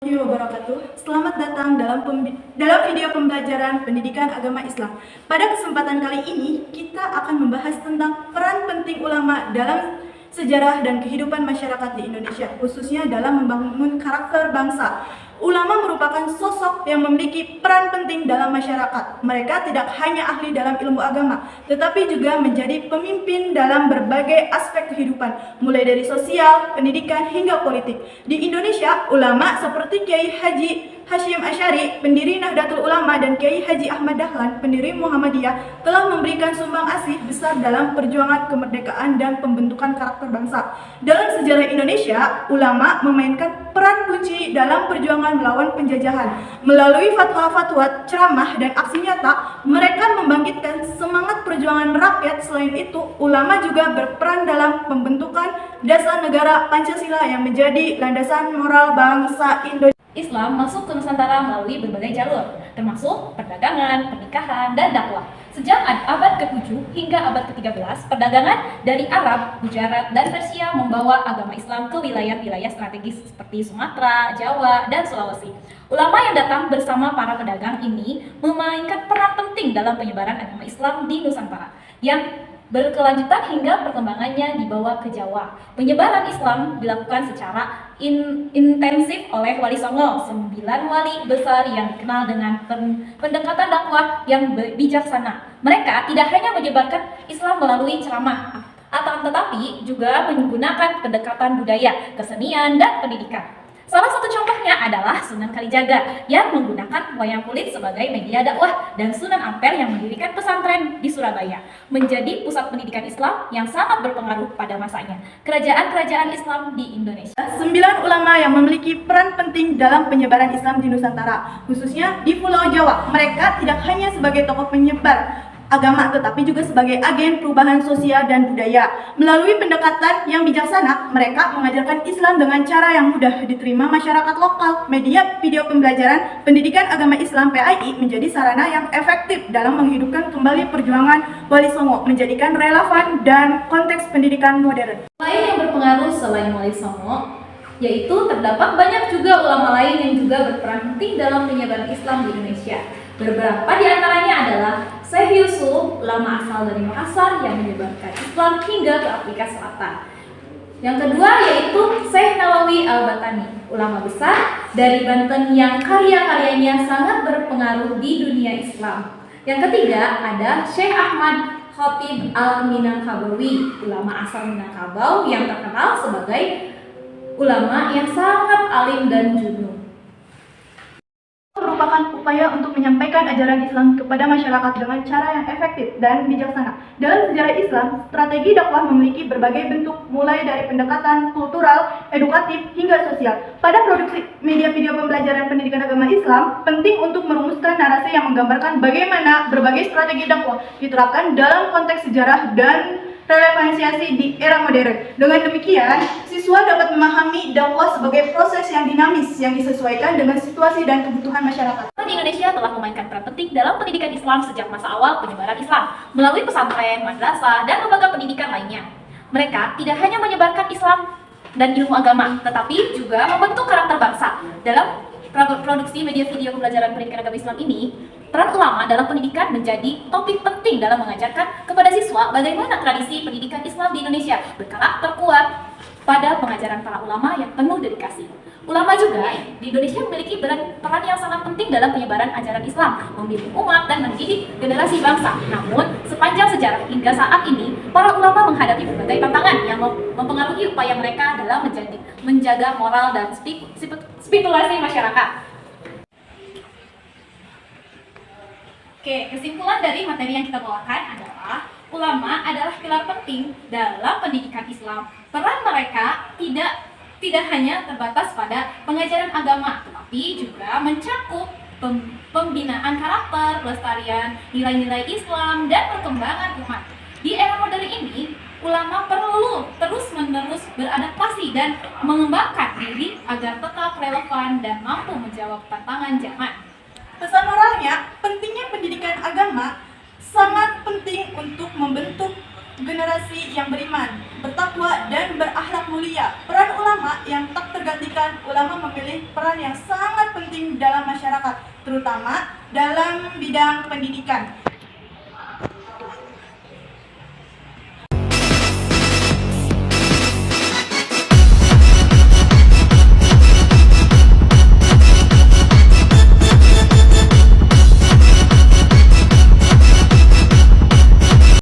Wabarakatuh. Selamat datang dalam video pembelajaran pendidikan agama Islam. Pada kesempatan kali ini, kita akan membahas tentang peran penting ulama dalam sejarah dan kehidupan masyarakat di Indonesia, khususnya dalam membangun karakter bangsa. Ulama merupakan sosok yang memiliki peran penting dalam masyarakat. Mereka tidak hanya ahli dalam ilmu agama, tetapi juga menjadi pemimpin dalam berbagai aspek kehidupan, mulai dari sosial, pendidikan, hingga politik. Di Indonesia, ulama seperti Kiai Haji Hashim Asy'ari, pendiri Nahdlatul Ulama, dan Kiai Haji Ahmad Dahlan, pendiri Muhammadiyah, telah memberikan sumbang asih besar dalam perjuangan kemerdekaan dan pembentukan karakter bangsa. Dalam sejarah Indonesia, ulama memainkan peran kunci dalam perjuangan melawan penjajahan. Melalui fatwa-fatwa, ceramah, dan aksi nyata, mereka membangkitkan semangat perjuangan rakyat. Selain itu, ulama juga berperan dalam pembentukan dasar negara Pancasila yang menjadi landasan moral bangsa Indonesia. Islam masuk ke Nusantara melalui berbagai jalur, termasuk perdagangan, pernikahan, dan dakwah. Sejak abad ke-7 hingga abad ke-13, perdagangan dari Arab, Gujarat, dan Persia membawa agama Islam ke wilayah-wilayah strategis seperti Sumatera, Jawa, dan Sulawesi. Ulama yang datang bersama para pedagang ini memainkan peran penting dalam penyebaran agama Islam di Nusantara, yang berkelanjutan hingga perkembangannya dibawa ke Jawa. Penyebaran Islam dilakukan secara intensif oleh Wali Songo, 9 wali besar yang dikenal dengan pendekatan dakwah yang bijaksana. Mereka tidak hanya menyebarkan Islam melalui ceramah, tetapi juga menggunakan pendekatan budaya, kesenian, dan pendidikan. Salah satu contohnya adalah Sunan Kalijaga yang menggunakan wayang kulit sebagai media dakwah, dan Sunan Ampel yang mendirikan pesantren di Surabaya, menjadi pusat pendidikan Islam yang sangat berpengaruh pada masanya. Kerajaan-kerajaan Islam di Indonesia. 9 ulama yang memiliki peran penting dalam penyebaran Islam di Nusantara, khususnya di Pulau Jawa. Mereka tidak hanya sebagai tokoh penyebar agama, tetapi juga sebagai agen perubahan sosial dan budaya. Melalui pendekatan yang bijaksana, mereka mengajarkan Islam dengan cara yang mudah diterima masyarakat lokal. Media video pembelajaran pendidikan agama Islam PAI menjadi sarana yang efektif dalam menghidupkan kembali perjuangan Wali Songo, menjadikan relevan dan konteks pendidikan modern. Lain yang berpengaruh selain Wali Songo, yaitu terdapat banyak juga ulama lain yang juga berperan penting dalam penyebaran Islam di Indonesia. Beberapa di antaranya adalah Syekh Yusuf, ulama asal dari Makassar yang menyebarkan Islam hingga ke Afrika Selatan. Yang kedua yaitu Syekh Nawawi Al-Batani, ulama besar dari Banten yang karya-karyanya sangat berpengaruh di dunia Islam. Yang ketiga ada Syekh Ahmad Khatib Al-Minangkabawi, ulama asal Minangkabau yang terkenal sebagai ulama yang sangat alim dan junun. Merupakan upaya untuk menyampaikan ajaran Islam kepada masyarakat dengan cara yang efektif dan bijaksana. Dalam sejarah Islam, strategi dakwah memiliki berbagai bentuk, mulai dari pendekatan kultural, edukatif, hingga sosial. Pada produksi media video pembelajaran pendidikan agama Islam, penting untuk merumuskan narasi yang menggambarkan bagaimana berbagai strategi dakwah diterapkan dalam konteks sejarah dan relevansiasi di era modern. Dengan demikian, siswa dapat memahami dakwah sebagai proses yang dinamis yang disesuaikan dengan situasi dan kebutuhan masyarakat. Di Indonesia telah memainkan peran penting dalam pendidikan Islam sejak masa awal penyebaran Islam melalui pesantren, madrasah, dan lembaga pendidikan lainnya. Mereka tidak hanya menyebarkan Islam dan ilmu agama, tetapi juga membentuk karakter bangsa. Dalam produksi media video pembelajaran pendidikan agama Islam ini, peran ulama dalam pendidikan menjadi topik penting dalam mengajarkan kepada siswa bagaimana tradisi pendidikan Islam di Indonesia berkarakter kuat pada pengajaran para ulama yang penuh dedikasi. Ulama juga di Indonesia memiliki peran yang sangat penting dalam penyebaran ajaran Islam, membimbing umat dan mendidik generasi bangsa. Namun, sepanjang sejarah hingga saat ini, para ulama menghadapi berbagai tantangan yang mempengaruhi upaya mereka dalam menjaga moral dan spiritualitas masyarakat. Oke, kesimpulan dari materi yang kita bawakan adalah ulama adalah pilar penting dalam pendidikan Islam. Peran mereka tidak hanya terbatas pada pengajaran agama, tetapi juga mencakup pembinaan karakter, pelestarian nilai-nilai Islam, dan perkembangan umat. Di era modern ini, ulama perlu terus-menerus beradaptasi dan mengembangkan diri agar tetap relevan dan mampu menjawab tantangan zaman. Pesan moralnya, pentingnya pendidikan agama sangat penting untuk membentuk generasi yang beriman, bertakwa, dan berakhlak mulia. Peran ulama yang tak tergantikan. Ulama memilih peran yang sangat penting dalam masyarakat, terutama dalam bidang pendidikan.